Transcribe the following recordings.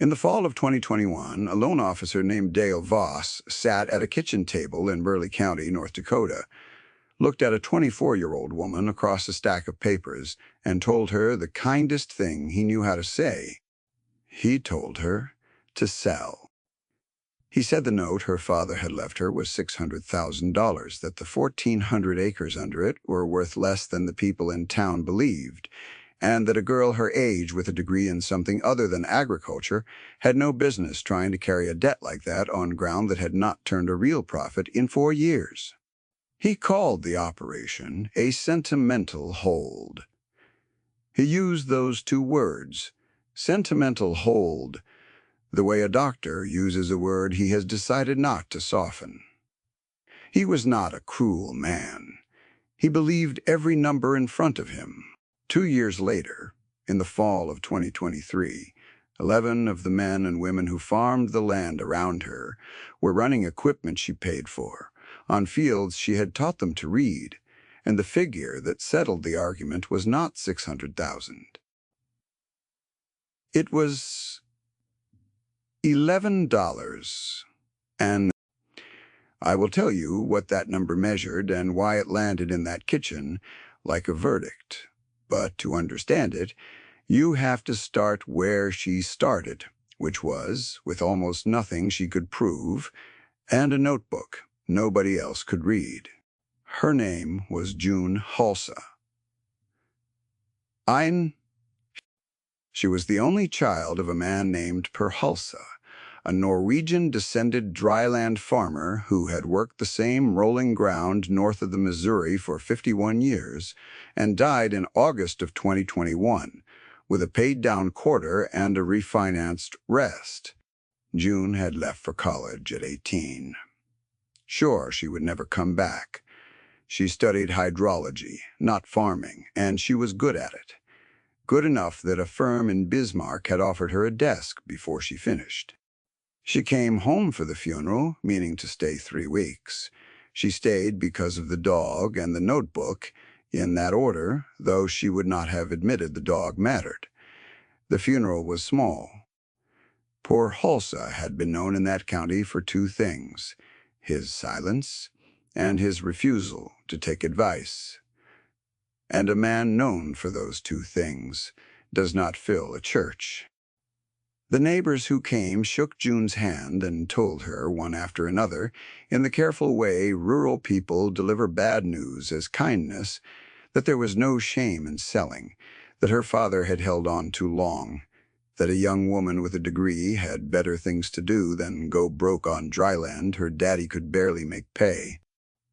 In the fall of 2021, a loan officer named Dale Voss sat at a kitchen table in Burleigh County, North Dakota, looked at a 24-year-old woman across a stack of papers, and told her the kindest thing he knew how to say. He told her to sell. He said the note her father had left her was $600,000, that the 1,400 acres under it were worth less than the people in town believed, and that a girl her age with a degree in something other than agriculture had no business trying to carry a debt like that on ground that had not turned a real profit in 4 years. He called the operation a sentimental hold. He used those 2 words, sentimental hold, the way a doctor uses a word he has decided not to soften. He was not a cruel man. He believed every number in front of him. 2 years later, in the fall of 2023, 11 of the men and women who farmed the land around her were running equipment she paid for, on fields she had taught them to read, and the figure that settled the argument was not 600,000. It was $11. And I will tell you what that number measured and why it landed in that kitchen like a verdict. But to understand it, you have to start where she started, which was with almost nothing she could prove and a notebook nobody else could read. Her name was June Halsa. She was the only child of a man named Per Halsa, a Norwegian-descended dryland farmer who had worked the same rolling ground north of the Missouri for 51 years and died in August of 2021 with a paid-down quarter and a refinanced rest. June had left for college at 18. Sure, she would never come back. She studied hydrology, not farming, and she was good at it. Good enough that a firm in Bismarck had offered her a desk before she finished. She came home for the funeral, meaning to stay 3 weeks. She stayed because of the dog and the notebook, in that order, though she would not have admitted the dog mattered. The funeral was small. Poor Halsa had been known in that county for 2 things, his silence and his refusal to take advice. And a man known for those 2 things does not fill a church. The neighbors who came shook June's hand and told her, one after another, in the careful way rural people deliver bad news as kindness, that there was no shame in selling, that her father had held on too long, that a young woman with a degree had better things to do than go broke on dry land her daddy could barely make pay.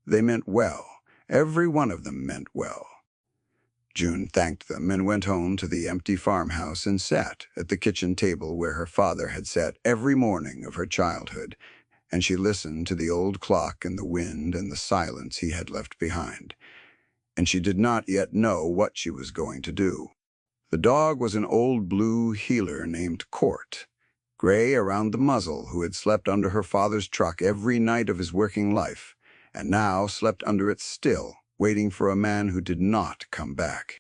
They meant well. Every one of them meant well. June thanked them and went home to the empty farmhouse and sat at the kitchen table where her father had sat every morning of her childhood, and she listened to the old clock and the wind and the silence he had left behind. And she did not yet know what she was going to do. The dog was an old blue heeler named Court, gray around the muzzle, who had slept under her father's truck every night of his working life, and now slept under it still, waiting for a man who did not come back.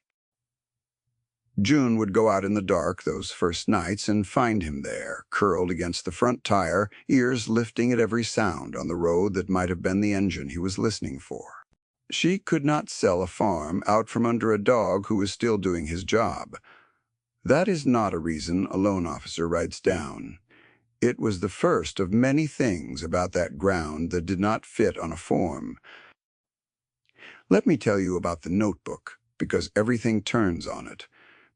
June would go out in the dark those first nights and find him there, curled against the front tire, ears lifting at every sound on the road that might have been the engine he was listening for. She could not sell a farm out from under a dog who was still doing his job. That is not a reason a loan officer writes down. It was the first of many things about that ground that did not fit on a form. Let me tell you about the notebook, because everything turns on it.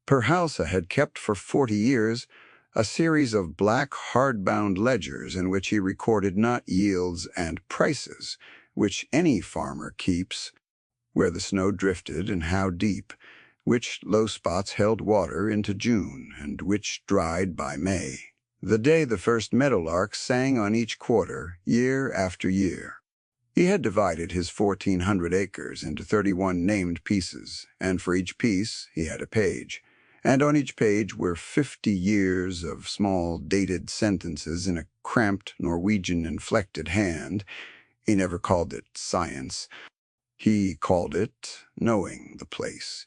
Per Halsa had kept for 40 years a series of black hardbound ledgers in which he recorded not yields and prices, which any farmer keeps, where the snow drifted and how deep, which low spots held water into June and which dried by May, the day the first meadowlark sang on each quarter, year after year. He had divided his 1,400 acres into 31 named pieces, and for each piece he had a page, and on each page were 50 years of small dated sentences in a cramped Norwegian-inflected hand. He never called it science. He called it knowing the place.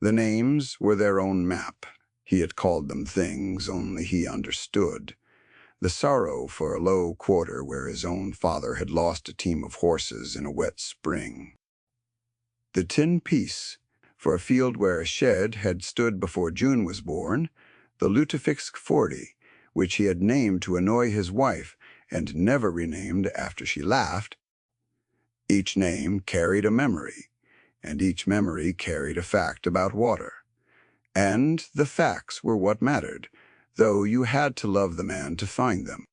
The names were their own map. He had called them things only he understood. The sorrow for a low quarter where his own father had lost a team of horses in a wet spring. The tin piece for a field where a shed had stood before June was born, the Lutefisk 40, which he had named to annoy his wife and never renamed after she laughed. Each name carried a memory, and each memory carried a fact about water. And the facts were what mattered, though you had to love the man to find them.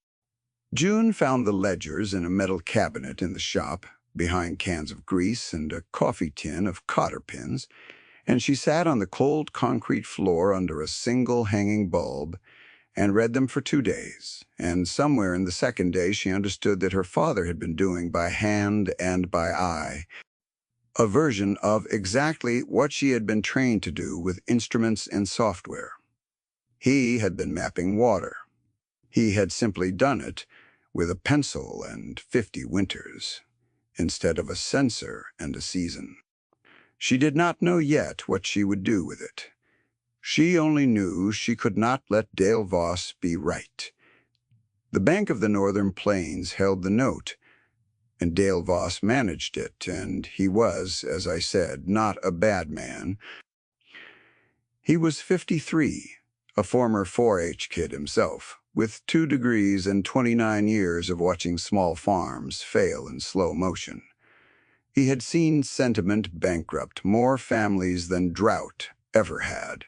June found the ledgers in a metal cabinet in the shop, behind cans of grease and a coffee tin of cotter pins, and she sat on the cold concrete floor under a single hanging bulb and read them for 2 days, and somewhere in the second day she understood that her father had been doing by hand and by eye a version of exactly what she had been trained to do with instruments and software. He had been mapping water. He had simply done it with a pencil and 50 winters, instead of a sensor and a season. She did not know yet what she would do with it. She only knew she could not let Dale Voss be right. The Bank of the Northern Plains held the note, and Dale Voss managed it, and he was, as I said, not a bad man. He was 53, a former 4-H kid himself, with 2 degrees and 29 years of watching small farms fail in slow motion. He had seen sentiment bankrupt more families than drought ever had.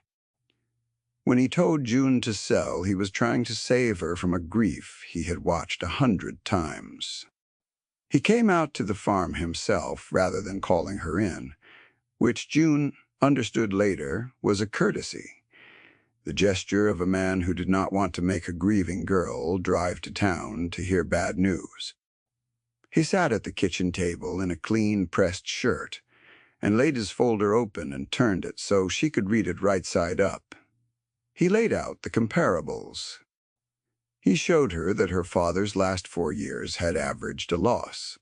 When he told June to sell, he was trying to save her from a grief he had watched 100 times. He came out to the farm himself rather than calling her in, which June understood later was a courtesy, the gesture of a man who did not want to make a grieving girl drive to town to hear bad news. He sat at the kitchen table in a clean pressed shirt and laid his folder open and turned it so she could read it right side up. He laid out the comparables. He showed her that her father's last 4 years had averaged a loss,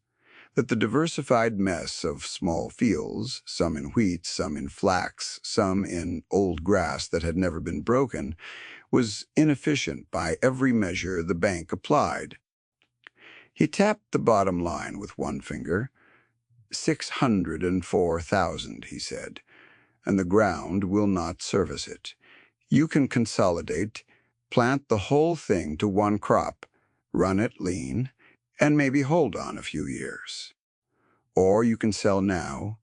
that the diversified mess of small fields, some in wheat, some in flax, some in old grass that had never been broken, was inefficient by every measure the bank applied. He tapped the bottom line with one finger. 604,000, he said, and the ground will not service it. You can consolidate, plant the whole thing to one crop, run it lean, and maybe hold on a few years. Or you can sell now,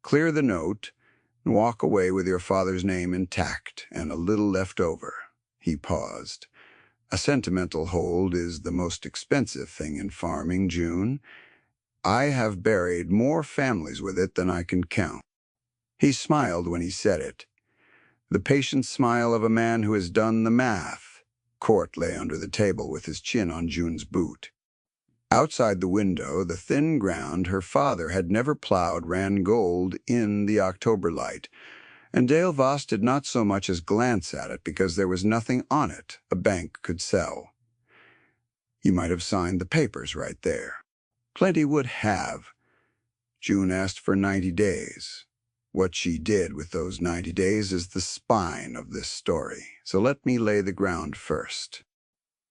clear the note, and walk away with your father's name intact and a little left over. He paused. A sentimental hold is the most expensive thing in farming, June. I have buried more families with it than I can count. He smiled when he said it. The patient smile of a man who has done the math. Court lay under the table with his chin on June's boot. Outside the window, the thin ground her father had never plowed ran gold in the October light, and Dale Voss did not so much as glance at it because there was nothing on it a bank could sell. You might have signed the papers right there. Plenty would have. June asked for 90 days. What she did with those 90 days is the spine of this story, so let me lay the ground first.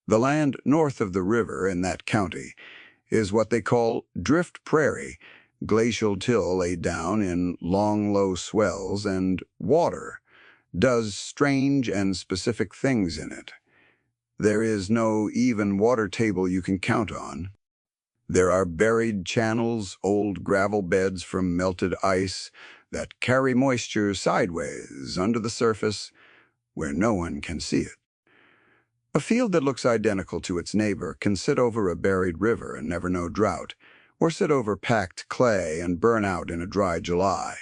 The land north of the river in that county is what they call drift prairie, glacial till laid down in long, low swells, and water does strange and specific things in it. There is no even water table you can count on. There are buried channels, old gravel beds from melted ice that carry moisture sideways under the surface where no one can see it. A field that looks identical to its neighbor can sit over a buried river and never know drought, or sit over packed clay and burn out in a dry July.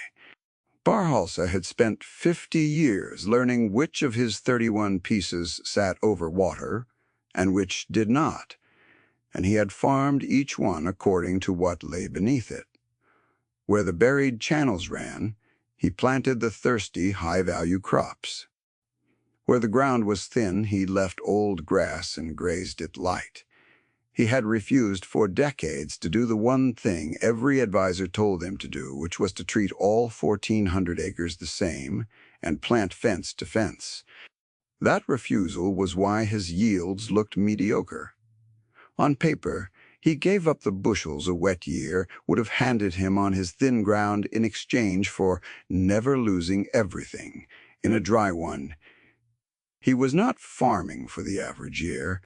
Barhalsa had spent 50 years learning which of his 31 pieces sat over water and which did not, and he had farmed each one according to what lay beneath it. Where the buried channels ran, he planted the thirsty, high-value crops. Where the ground was thin, he left old grass and grazed it light. He had refused for decades to do the one thing every advisor told him to do, which was to treat all 1,400 acres the same and plant fence to fence. That refusal was why his yields looked mediocre. On paper, he gave up the bushels a wet year would have handed him on his thin ground in exchange for never losing everything in a dry one. He was not farming for the average year.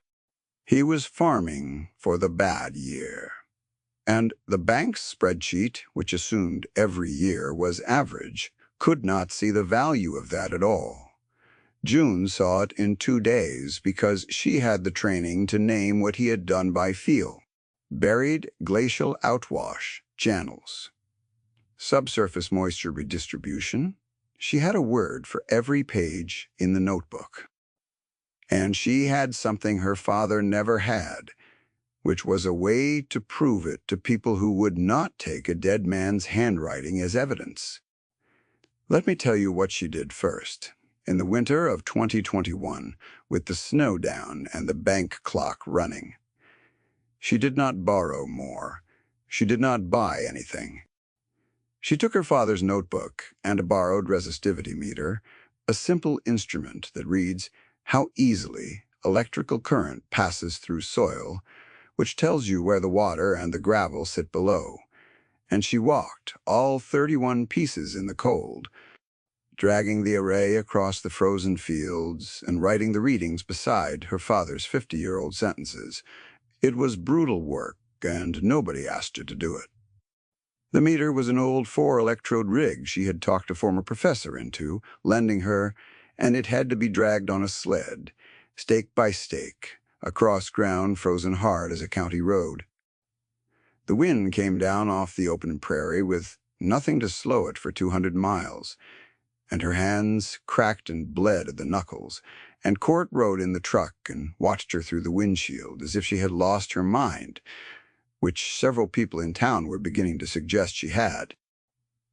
He was farming for the bad year. And the bank's spreadsheet, which assumed every year was average, could not see the value of that at all. June saw it in 2 days because she had the training to name what he had done by feel. Buried glacial outwash channels. Subsurface moisture redistribution. She had a word for every page in the notebook. And she had something her father never had, which was a way to prove it to people who would not take a dead man's handwriting as evidence. Let me tell you what she did first. In the winter of 2021, with the snow down and the bank clock running, she did not borrow more. She did not buy anything. She took her father's notebook and a borrowed resistivity meter, a simple instrument that reads how easily electrical current passes through soil, which tells you where the water and the gravel sit below. And she walked all 31 pieces in the cold, dragging the array across the frozen fields and writing the readings beside her father's 50-year-old sentences. It was brutal work, and nobody asked her to do it. The meter was an old 4-electrode rig she had talked a former professor into, lending her, and it had to be dragged on a sled, stake by stake, across ground frozen hard as a county road. The wind came down off the open prairie with nothing to slow it for 200 miles, and her hands cracked and bled at the knuckles, and Court rode in the truck and watched her through the windshield as if she had lost her mind, which several people in town were beginning to suggest she had.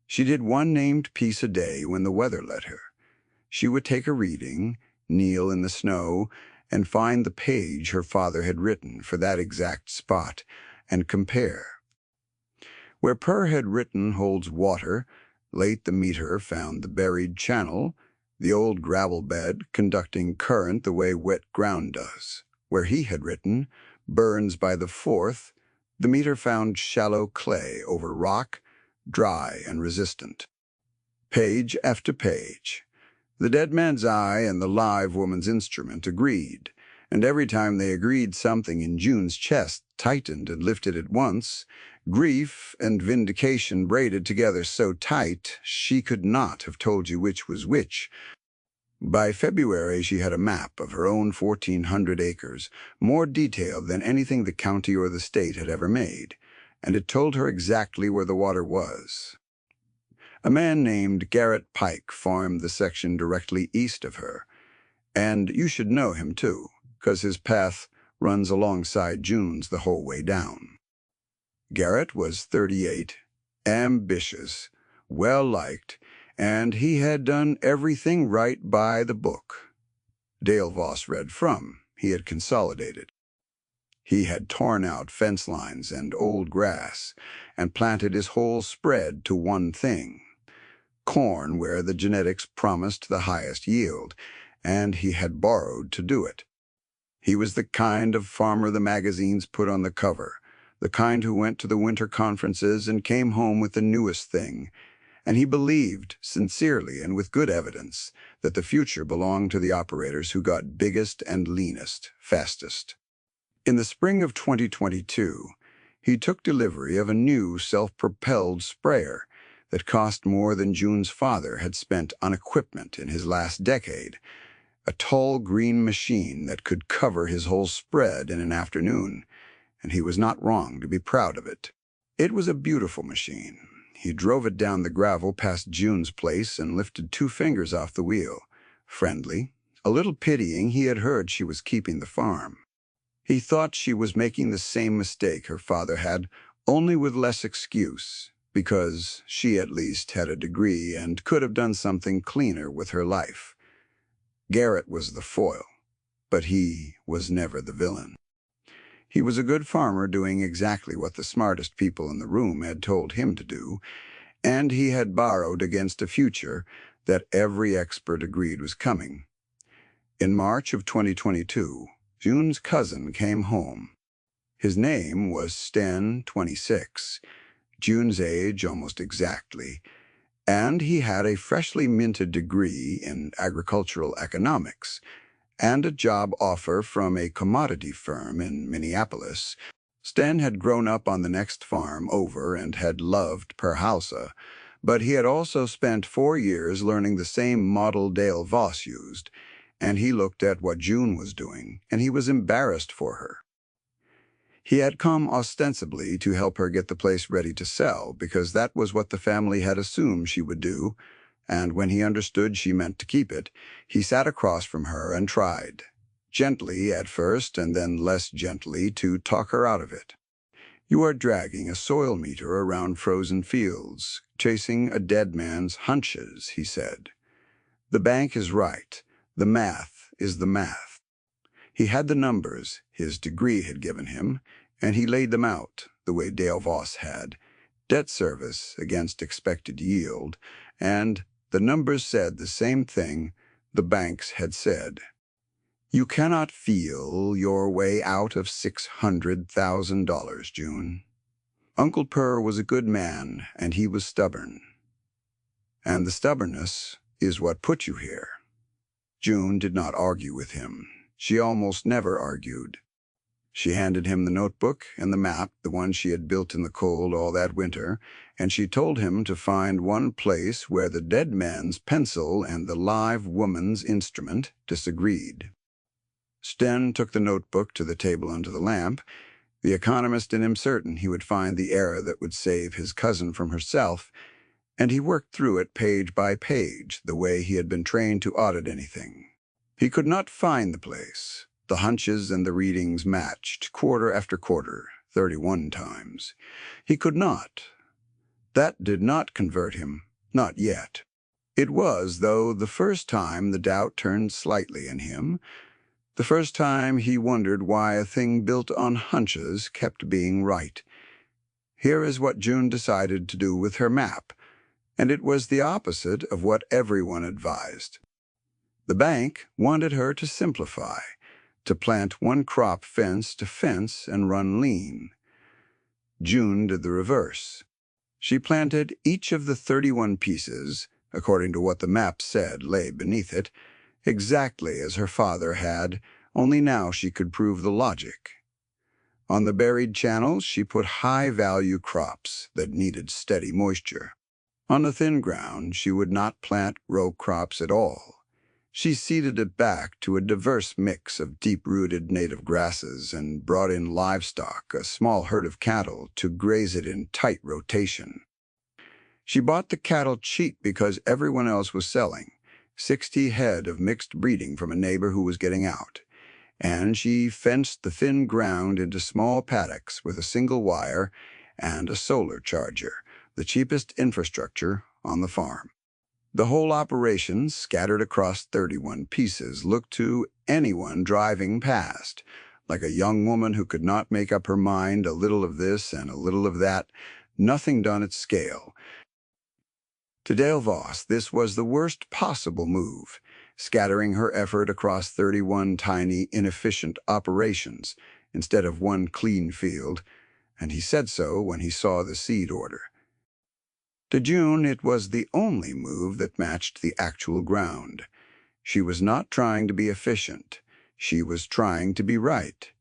She did one named piece a day when the weather let her. She would take a reading, kneel in the snow, and find the page her father had written for that exact spot, and compare. Where Per had written holds water, late the meter found the buried channel, the old gravel bed conducting current the way wet ground does. Where he had written, burns by the 4th, the meter found shallow clay over rock, dry and resistant. Page after page. The dead man's eye and the live woman's instrument agreed, and every time they agreed something in June's chest tightened and lifted at once, grief and vindication braided together so tight she could not have told you which was which. By February she had a map of her own 1,400 acres, more detailed than anything the county or the state had ever made, and it told her exactly where the water was. A man named Garrett Pike farmed the section directly east of her, and you should know him too, because his path runs alongside June's the whole way down. Garrett was 38, ambitious, well-liked, and he had done everything right by the book. Dale Voss read from, he had consolidated. He had torn out fence lines and old grass and planted his whole spread to one thing, corn where the genetics promised the highest yield, and he had borrowed to do it. He was the kind of farmer the magazines put on the cover, the kind who went to the winter conferences and came home with the newest thing, and he believed, sincerely and with good evidence, that the future belonged to the operators who got biggest and leanest, fastest. In the spring of 2022, he took delivery of a new self-propelled sprayer that cost more than June's father had spent on equipment in his last decade, a tall green machine that could cover his whole spread in an afternoon, and he was not wrong to be proud of it. It was a beautiful machine. He drove it down the gravel past June's place and lifted 2 fingers off the wheel, friendly, a little pitying he had heard she was keeping the farm. He thought she was making the same mistake her father had, only with less excuse, because she at least had a degree and could have done something cleaner with her life. Garrett was the foil, but he was never the villain. He was a good farmer doing exactly what the smartest people in the room had told him to do, and he had borrowed against a future that every expert agreed was coming. In March of 2022, June's cousin came home. His name was Sten, 26, June's age almost exactly, and he had a freshly minted degree in agricultural economics and a job offer from a commodity firm in Minneapolis. Sten had grown up on the next farm over and had loved Perhalsa, but he had also spent 4 years learning the same model Dale Voss used, and he looked at what June was doing, and he was embarrassed for her. He had come ostensibly to help her get the place ready to sell, because that was what the family had assumed she would do, and when he understood she meant to keep it, he sat across from her and tried, gently at first and then less gently, to talk her out of it. "You are dragging a soil meter around frozen fields, chasing a dead man's hunches," he said. "The bank is right. The math is the math." He had the numbers his degree had given him, and he laid them out the way Dale Voss had, debt service against expected yield, and the numbers said the same thing the banks had said. "You cannot feel your way out of $600,000, June. Uncle Per was a good man, and he was stubborn. And the stubbornness is what put you here." June did not argue with him. She almost never argued. She handed him the notebook and the map, the one she had built in the cold all that winter, and she told him to find one place where the dead man's pencil and the live woman's instrument disagreed. Sten took the notebook to the table under the lamp, the economist in him certain he would find the error that would save his cousin from herself, and he worked through it page by page, the way he had been trained to audit anything. He could not find the place. The hunches and the readings matched, quarter after quarter, 31 times. He could not. That did not convert him, not yet. It was, though, the first time the doubt turned slightly in him, the first time he wondered why a thing built on hunches kept being right. Here is what June decided to do with her map, and it was the opposite of what everyone advised. The bank wanted her to simplify, to plant one crop fence to fence and run lean. June did the reverse. She planted each of the 31 pieces, according to what the map said lay beneath it, exactly as her father had, only now she could prove the logic. On the buried channels, she put high-value crops that needed steady moisture. On the thin ground, she would not plant row crops at all. She seeded it back to a diverse mix of deep-rooted native grasses and brought in livestock, a small herd of cattle, to graze it in tight rotation. She bought the cattle cheap because everyone else was selling, 60 head of mixed breeding from a neighbor who was getting out, and she fenced the thin ground into small paddocks with a single wire and a solar charger, the cheapest infrastructure on the farm. The whole operation, scattered across 31 pieces, looked to anyone driving past like a young woman who could not make up her mind, a little of this and a little of that, nothing done at scale. To Dale Voss, this was the worst possible move, scattering her effort across 31 tiny, inefficient operations instead of one clean field, and he said so when he saw the seed order. To June, it was the only move that matched the actual ground. She was not trying to be efficient. She was trying to be right.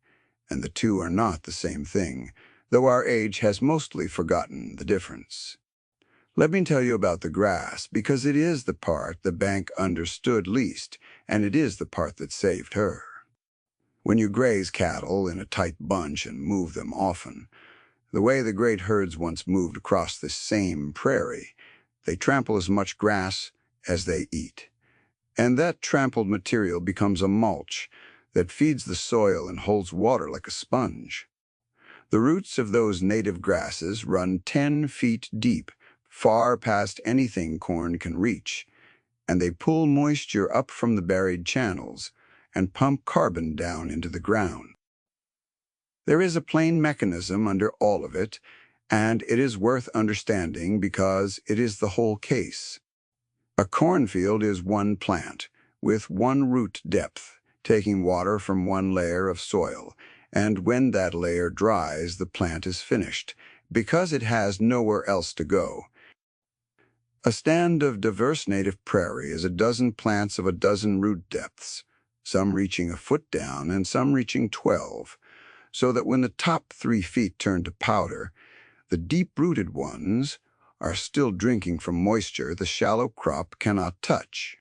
And the two are not the same thing, though our age has mostly forgotten the difference. Let me tell you about the grass, because it is the part the bank understood least, and it is the part that saved her. When you graze cattle in a tight bunch and move them often, the way the great herds once moved across this same prairie, they trample as much grass as they eat. And that trampled material becomes a mulch that feeds the soil and holds water like a sponge. The roots of those native grasses run 10 feet deep, far past anything corn can reach, and they pull moisture up from the buried channels and pump carbon down into the ground. There is a plain mechanism under all of it, and it is worth understanding because it is the whole case. A cornfield is one plant, with one root depth. taking water from one layer of soil, and when that layer dries, the plant is finished, because it has nowhere else to go. A stand of diverse native prairie is a dozen plants of a dozen root depths, some reaching a foot down and some reaching 12, so that when the top 3 feet turn to powder, the deep-rooted ones are still drinking from moisture the shallow crop cannot touch.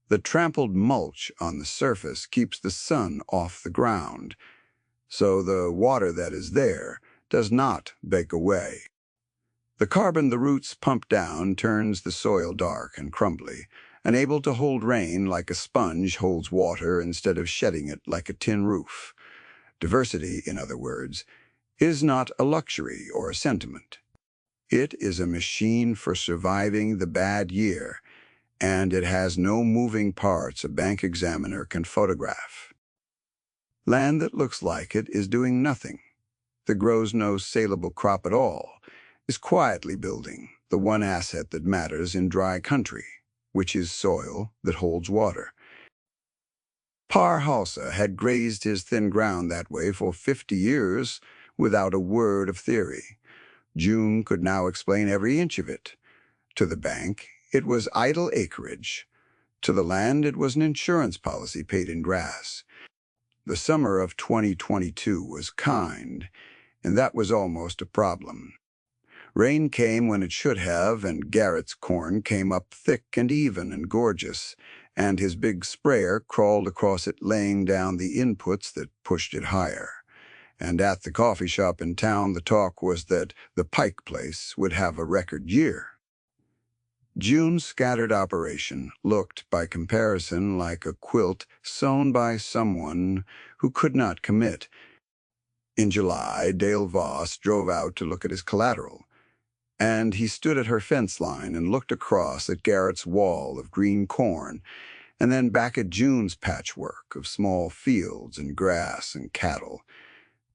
The trampled mulch on the surface keeps the sun off the ground, so the water that is there does not bake away. The carbon the roots pump down turns the soil dark and crumbly, unable to hold rain like a sponge holds water instead of shedding it like a tin roof. Diversity, in other words, is not a luxury or a sentiment. It is a machine for surviving the bad year, and it has no moving parts a bank examiner can photograph. Land that looks like it is doing nothing, that grows no saleable crop at all, is quietly building the one asset that matters in dry country, which is soil that holds water. Halsa had grazed his thin ground that way for 50 years without a word of theory. June could now explain every inch of it. To the bank, it was idle acreage. To the land, it was an insurance policy paid in grass. The summer of 2022 was kind, and that was almost a problem. Rain came when it should have, and Garrett's corn came up thick and even and gorgeous, and his big sprayer crawled across it, laying down the inputs that pushed it higher. And at the coffee shop in town, the talk was that the Pike place would have a record year. June's scattered operation looked, by comparison, like a quilt sewn by someone who could not commit. In July, Dale Voss drove out to look at his collateral, and he stood at her fence line and looked across at Garrett's wall of green corn, and then back at June's patchwork of small fields and grass and cattle.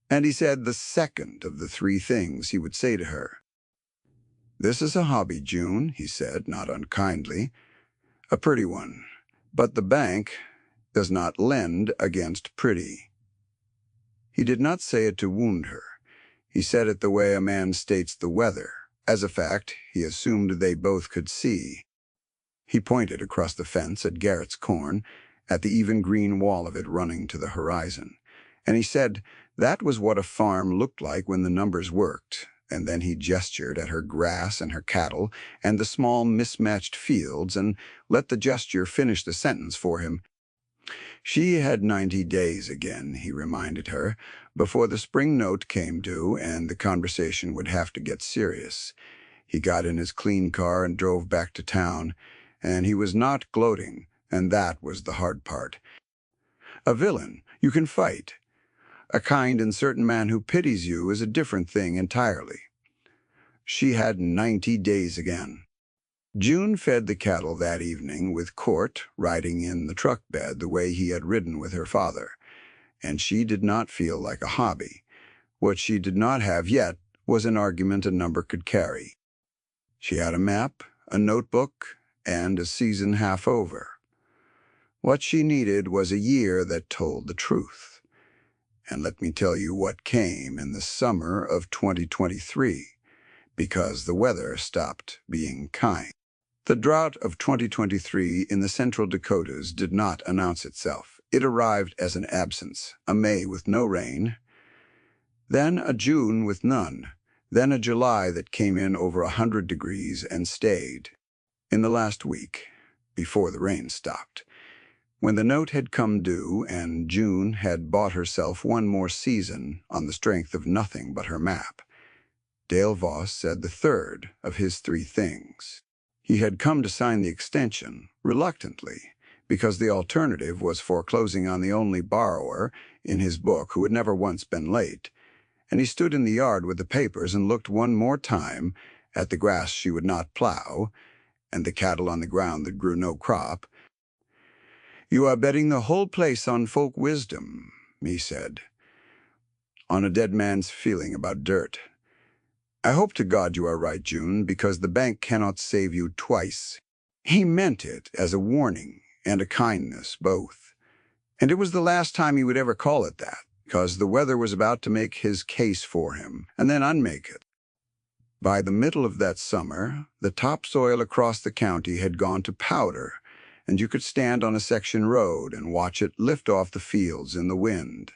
And he said the second of the 3 things he would say to her. "This is a hobby, June," he said, not unkindly. "A pretty one. But the bank does not lend against pretty." He did not say it to wound her. He said it the way a man states the weather. As a fact, he assumed they both could see. He pointed across the fence at Garrett's corn, at the even green wall of it running to the horizon. And he said that was what a farm looked like when the numbers worked. And then he gestured at her grass and her cattle and the small mismatched fields and let the gesture finish the sentence for him. She had 90 days again, he reminded her, before the spring note came due and the conversation would have to get serious. He got in his clean car and drove back to town, and he was not gloating, and that was the hard part. A villain you can fight. A kind and certain man who pities you is a different thing entirely. She had 90 days again. June fed the cattle that evening with Court riding in the truck bed the way he had ridden with her father, and she did not feel like a hobby. What she did not have yet was an argument a number could carry. She had a map, a notebook, and a season half over. What she needed was a year that told the truth. And let me tell you what came in the summer of 2023, because the weather stopped being kind. The drought of 2023 in the Central Dakotas did not announce itself. It arrived as an absence, a May with no rain, then a June with none, then a July that came in over 100 degrees and stayed. In the last week, before the rain stopped, when the note had come due and June had bought herself one more season on the strength of nothing but her map, Dale Voss said the third of his 3 things. He had come to sign the extension, reluctantly, because the alternative was foreclosing on the only borrower in his book who had never once been late, and he stood in the yard with the papers and looked one more time at the grass she would not plow and the cattle on the ground that grew no crop. "You are betting the whole place on folk wisdom," he said, "on a dead man's feeling about dirt. I hope to God you are right, June, because the bank cannot save you twice." He meant it as a warning and a kindness both. And it was the last time he would ever call it that, because the weather was about to make his case for him, and then unmake it. By the middle of that summer, the topsoil across the county had gone to powder, and you could stand on a section road and watch it lift off the fields in the wind.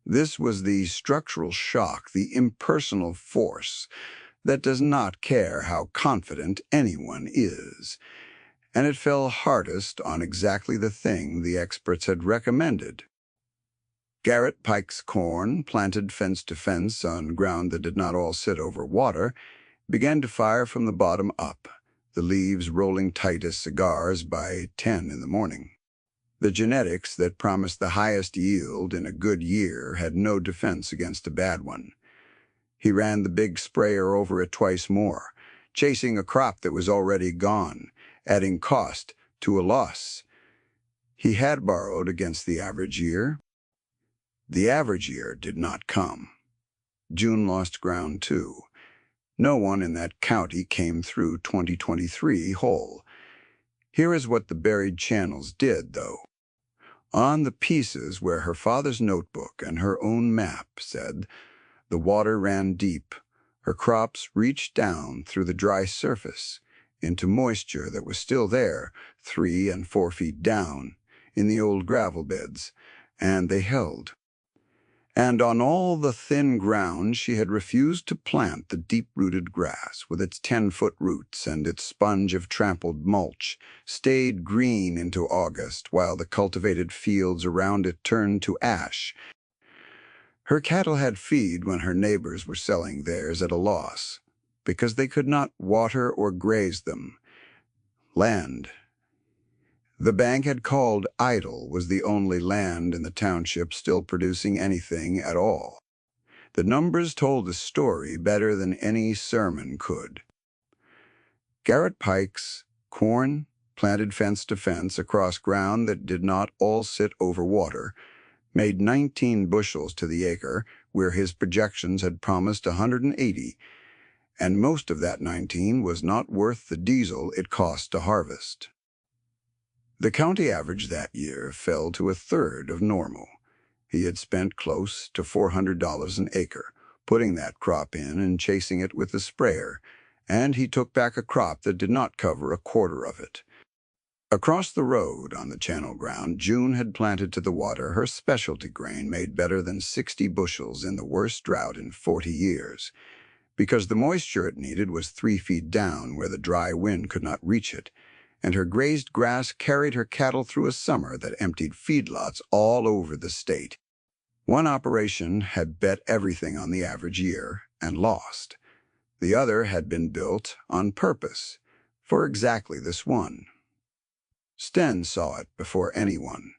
This was the structural shock, the impersonal force that does not care how confident anyone is, and it fell hardest on exactly the thing the experts had recommended. Garrett Pike's corn, planted fence to fence on ground that did not all sit over water, began to fire from the bottom up, the leaves rolling tight as cigars by 10 in the morning. The genetics that promised the highest yield in a good year had no defense against a bad one. He ran the big sprayer over it twice more, chasing a crop that was already gone, adding cost to a loss. He had borrowed against the average year. The average year did not come. June lost ground too. No one in that county came through 2023 whole. Here is what the buried channels did, though. On the pieces where her father's notebook and her own map said the water ran deep, her crops reached down through the dry surface into moisture that was still there 3 and 4 feet down in the old gravel beds, and they held. And on all the thin ground she had refused to plant the deep-rooted grass with its 10-foot roots and its sponge of trampled mulch, stayed green into August while the cultivated fields around it turned to ash. Her cattle had feed when her neighbors were selling theirs at a loss, because they could not water or graze them. Land. The bank had called idle was the only land in the township still producing anything at all. The numbers told the story better than any sermon could. Garrett Pike's corn, planted fence to fence across ground that did not all sit over water, made 19 bushels to the acre, where his projections had promised 180, and most of that 19 was not worth the diesel it cost to harvest. The county average that year fell to a third of normal. He had spent close to $400 an acre, putting that crop in and chasing it with the sprayer, and he took back a crop that did not cover a quarter of it. Across the road on the channel ground, June had planted to the water her specialty grain made better than 60 bushels in the worst drought in 40 years, because the moisture it needed was 3 feet down where the dry wind could not reach it, and her grazed grass carried her cattle through a summer that emptied feedlots all over the state. One operation had bet everything on the average year and lost. The other had been built on purpose for exactly this one. Sten saw it before anyone.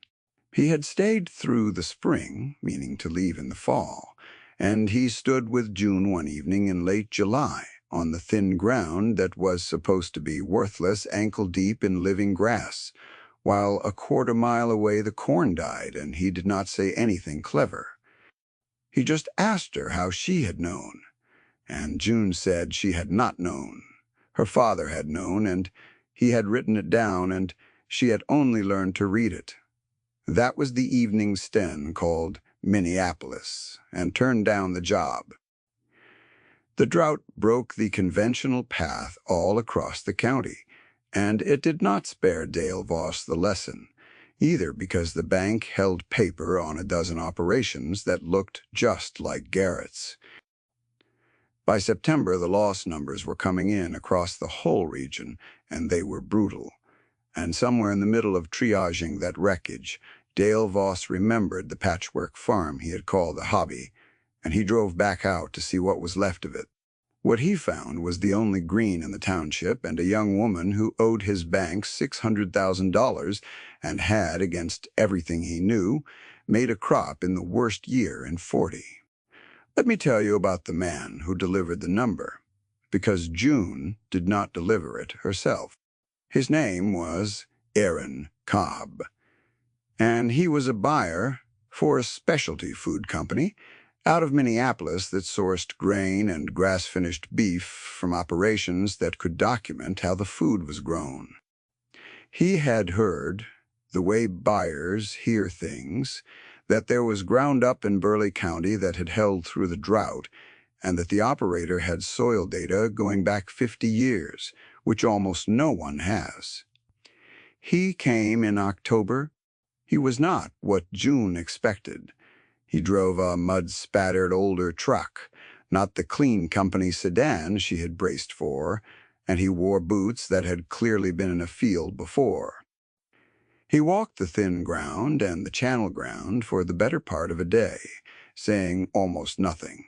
He had stayed through the spring, meaning to leave in the fall, and he stood with June one evening in late July on the thin ground that was supposed to be worthless ankle-deep in living grass, while a quarter-mile away the corn died and he did not say anything clever. He just asked her how she had known, and June said she had not known. Her father had known, and he had written it down, and she had only learned to read it. That was the evening Sten called Minneapolis and turned down the job. The drought broke the conventional path all across the county, and it did not spare Dale Voss the lesson, either, because the bank held paper on a dozen operations that looked just like Garrett's. By September, the loss numbers were coming in across the whole region, and they were brutal. And somewhere in the middle of triaging that wreckage, Dale Voss remembered the patchwork farm he had called the hobby, and he drove back out to see what was left of it. What he found was the only green in the township and a young woman who owed his bank $600,000 and had, against everything he knew, made a crop in the worst year in 40. Let me tell you about the man who delivered the number, because June did not deliver it herself. His name was Aaron Cobb, and he was a buyer for a specialty food company out of Minneapolis that sourced grain and grass-finished beef from operations that could document how the food was grown. He had heard the way buyers hear things, that there was ground up in Burleigh County that had held through the drought, and that the operator had soil data going back 50 years, which almost no one has. He came in October. He was not what June expected. He drove a mud-spattered older truck, not the clean company sedan she had braced for, and he wore boots that had clearly been in a field before. He walked the thin ground and the channel ground for the better part of a day, saying almost nothing,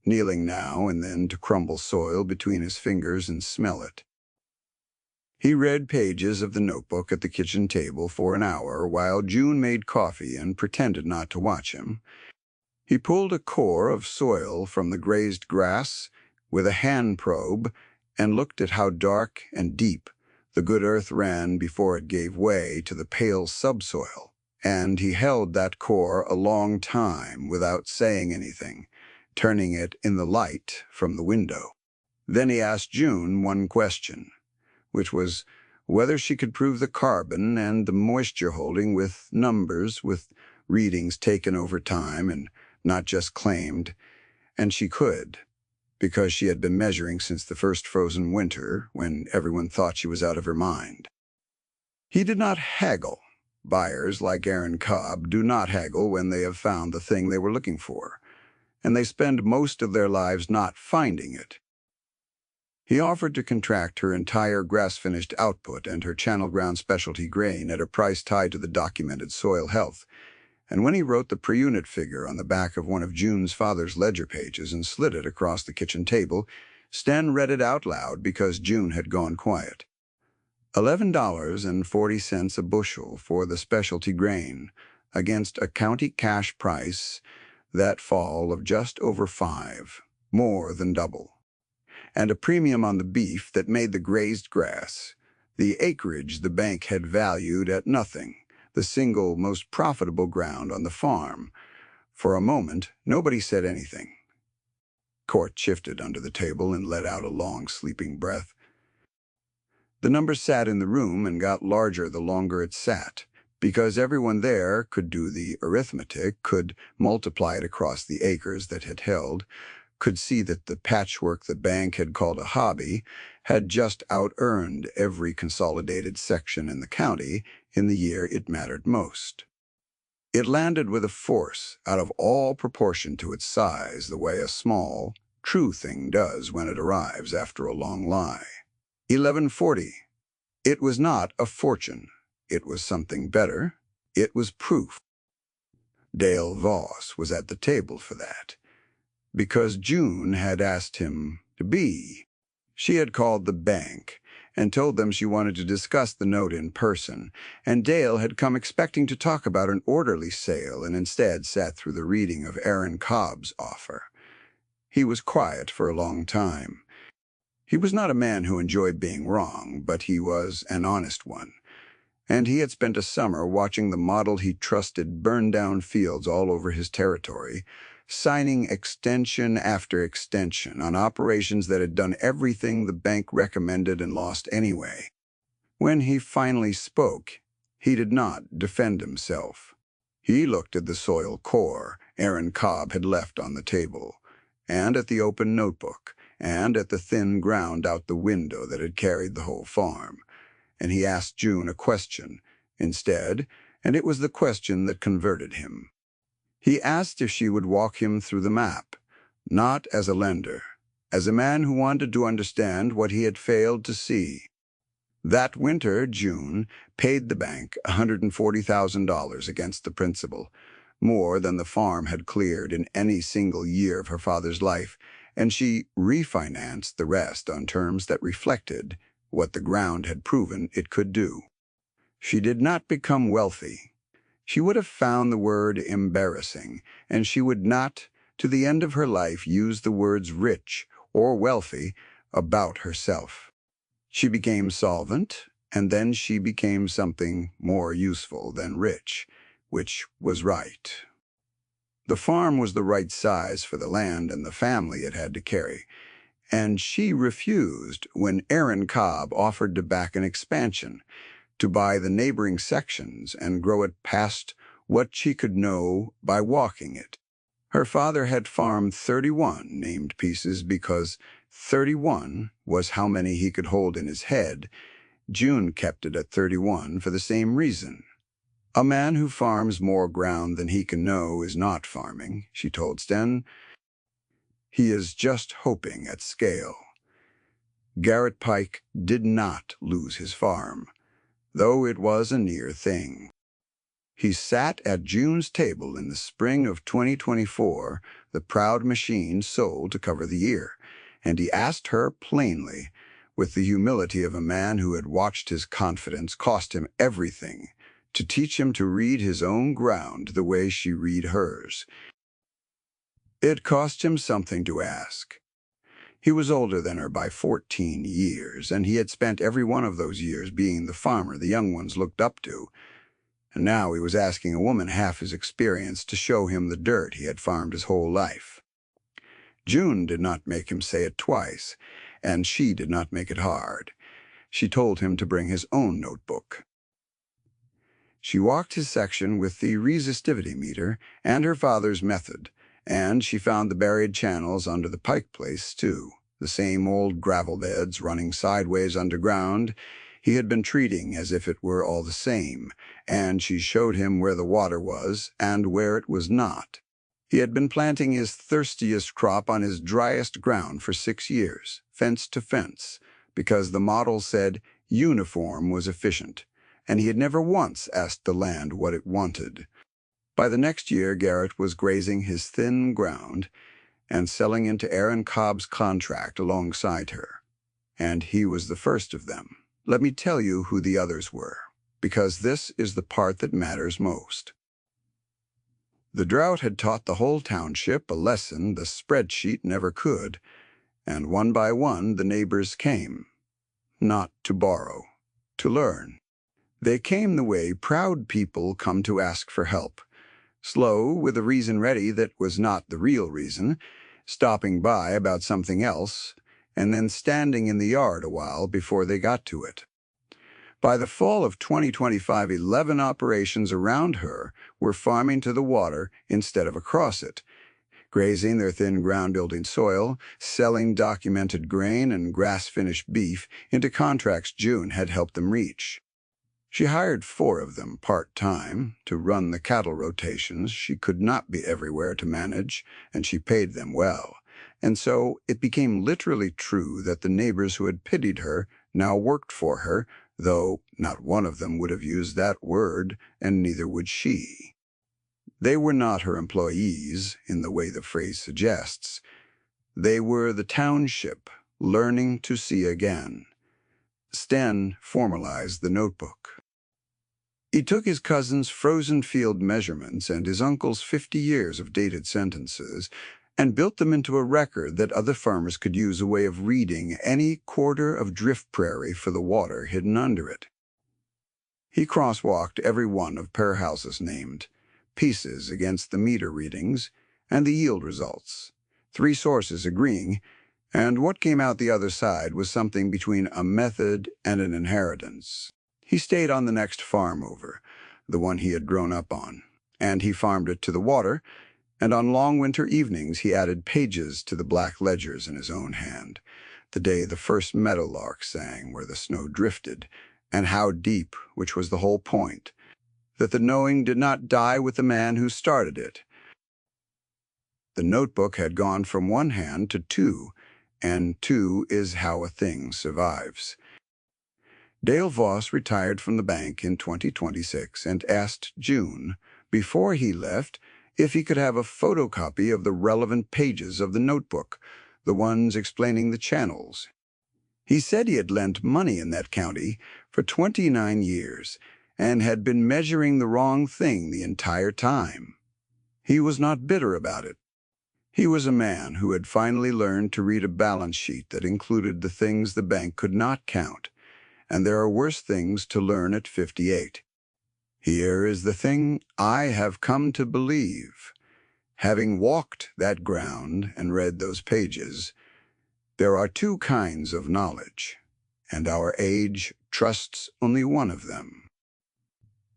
kneeling now and then to crumble soil between his fingers and smell it. He read pages of the notebook at the kitchen table for an hour while June made coffee and pretended not to watch him. He pulled a core of soil from the grazed grass with a hand probe and looked at how dark and deep the good earth ran before it gave way to the pale subsoil, and he held that core a long time without saying anything, turning it in the light from the window. Then he asked June one question, which was whether she could prove the carbon and the moisture holding with numbers, with readings taken over time and not just claimed, and she could, because she had been measuring since the first frozen winter when everyone thought she was out of her mind. He did not haggle. Buyers like Aaron Cobb do not haggle when they have found the thing they were looking for, and they spend most of their lives not finding it. He offered to contract her entire grass-finished output and her channel ground specialty grain at a price tied to the documented soil health, and when he wrote the per-unit figure on the back of one of June's father's ledger pages and slid it across the kitchen table, Sten read it out loud because June had gone quiet. $11.40 a bushel for the specialty grain, against a county cash price that fall of just over $5, more than double. And a premium on the beef that made the grazed grass, the acreage the bank had valued at nothing, the single most profitable ground on the farm. For a moment, nobody said anything. Court shifted under the table and let out a long, sleeping breath. The number sat in the room and got larger the longer it sat, because everyone there could do the arithmetic, could multiply it across the acres that had held, could see that the patchwork the bank had called a hobby had just out-earned every consolidated section in the county in the year it mattered most. It landed with a force out of all proportion to its size, the way a small, true thing does when it arrives after a long lie. 1140. It was not a fortune. It was something better. It was proof. Dale Voss was at the table for that, because June had asked him to be. She had called the bank and told them she wanted to discuss the note in person, and Dale had come expecting to talk about an orderly sale and instead sat through the reading of Aaron Cobb's offer. He was quiet for a long time. He was not a man who enjoyed being wrong, but he was an honest one, and he had spent a summer watching the model he trusted burn down fields all over his territory, signing extension after extension on operations that had done everything the bank recommended and lost anyway. When he finally spoke, he did not defend himself. He looked at the soil core Aaron Cobb had left on the table, and at the open notebook, and at the thin ground out the window that had carried the whole farm, and he asked June a question instead, and it was the question that converted him. He asked if she would walk him through the map, not as a lender, as a man who wanted to understand what he had failed to see. That winter, June paid the bank $140,000 against the principal, more than the farm had cleared in any single year of her father's life, and she refinanced the rest on terms that reflected what the ground had proven it could do. She did not become wealthy. She would have found the word embarrassing, and she would not, to the end of her life, use the words rich or wealthy about herself. She became solvent, and then she became something more useful than rich, which was right. The farm was the right size for the land and the family it had to carry, and she refused when Aaron Cobb offered to back an expansion, to buy the neighboring sections and grow it past what she could know by walking it. Her father had farmed 31 named pieces because 31 was how many he could hold in his head. June kept it at 31 for the same reason. A man who farms more ground than he can know is not farming, she told Sten. He is just hoping at scale. Garrett Pike did not lose his farm, though it was a near thing. He sat at June's table in the spring of 2024, the proud machine sold to cover the year, and he asked her plainly, with the humility of a man who had watched his confidence cost him everything, to teach him to read his own ground the way she read hers. It cost him something to ask. He was older than her by 14 years, and he had spent every one of those years being the farmer the young ones looked up to. And now he was asking a woman half his experience to show him the dirt he had farmed his whole life. June did not make him say it twice, and she did not make it hard. She told him to bring his own notebook. She walked his section with the resistivity meter and her father's method, and she found the buried channels under the Pike place, too, the same old gravel beds running sideways underground he had been treating as if it were all the same, and she showed him where the water was and where it was not. He had been planting his thirstiest crop on his driest ground for 6 years, fence to fence, because the model said uniform was efficient, and he had never once asked the land what it wanted. By the next year, Garrett was grazing his thin ground and selling into Aaron Cobb's contract alongside her. And he was the first of them. Let me tell you who the others were, because this is the part that matters most. The drought had taught the whole township a lesson the spreadsheet never could, and one by one the neighbors came, not to borrow, to learn. They came the way proud people come to ask for help, slow, with a reason ready that was not the real reason, stopping by about something else, and then standing in the yard a while before they got to it. By the fall of 2025, 11 operations around her were farming to the water instead of across it, grazing their thin ground-building soil, selling documented grain and grass-finished beef into contracts June had helped them reach. She hired 4 of them part-time to run the cattle rotations. She could not be everywhere to manage, and she paid them well. And so it became literally true that the neighbors who had pitied her now worked for her, though not one of them would have used that word, and neither would she. They were not her employees, in the way the phrase suggests. They were the township learning to see again. Sten formalized the notebook. He took his cousin's frozen field measurements and his uncle's 50 years of dated sentences and built them into a record that other farmers could use, a way of reading any quarter of drift prairie for the water hidden under it. He crosswalked every one of per houses named, pieces against the meter readings and the yield results, 3 sources agreeing, and what came out the other side was something between a method and an inheritance. He stayed on the next farm over, the one he had grown up on, and he farmed it to the water, and on long winter evenings he added pages to the black ledgers in his own hand, the day the first meadowlark sang where the snow drifted, and how deep, which was the whole point, that the knowing did not die with the man who started it. The notebook had gone from 1 hand to 2, and 2 is how a thing survives. Dale Voss retired from the bank in 2026 and asked June, before he left, if he could have a photocopy of the relevant pages of the notebook, the ones explaining the channels. He said he had lent money in that county for 29 years and had been measuring the wrong thing the entire time. He was not bitter about it. He was a man who had finally learned to read a balance sheet that included the things the bank could not count, and there are worse things to learn at 58. Here is the thing I have come to believe. Having walked that ground and read those pages, there are 2 kinds of knowledge, and our age trusts only one of them.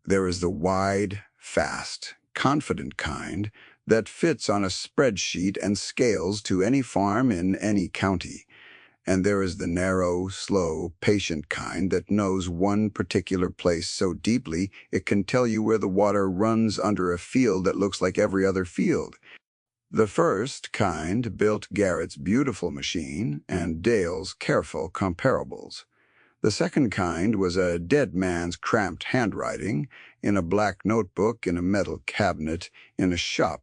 There is the wide, fast, confident kind that fits on a spreadsheet and scales to any farm in any county. And there is the narrow, slow, patient kind that knows one particular place so deeply it can tell you where the water runs under a field that looks like every other field. The first kind built Garrett's beautiful machine and Dale's careful comparables. The second kind was a dead man's cramped handwriting in a black notebook in a metal cabinet in a shop.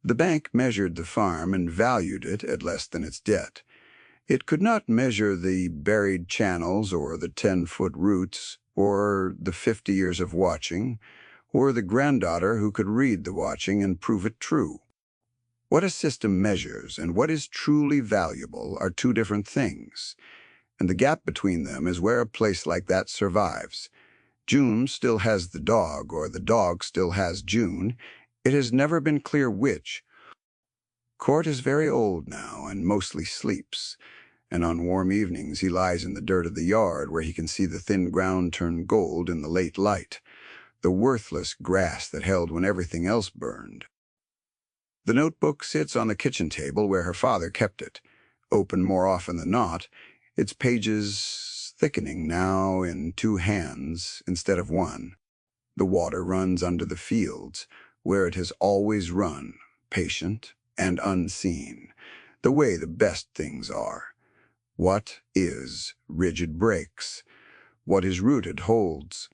The bank measured the farm and valued it at less than its debt. It could not measure the buried channels or the 10-foot roots or the 50 years of watching or the granddaughter who could read the watching and prove it true. What a system measures and what is truly valuable are two different things, and the gap between them is where a place like that survives. June still has the dog, or the dog still has June. It has never been clear which. Court is very old now and mostly sleeps, and on warm evenings he lies in the dirt of the yard where he can see the thin ground turn gold in the late light, the worthless grass that held when everything else burned. The notebook sits on the kitchen table where her father kept it, open more often than not, its pages thickening now in two hands instead of one. The water runs under the fields, where it has always run, patient and unseen, the way the best things are. What is rigid breaks. What is rooted holds.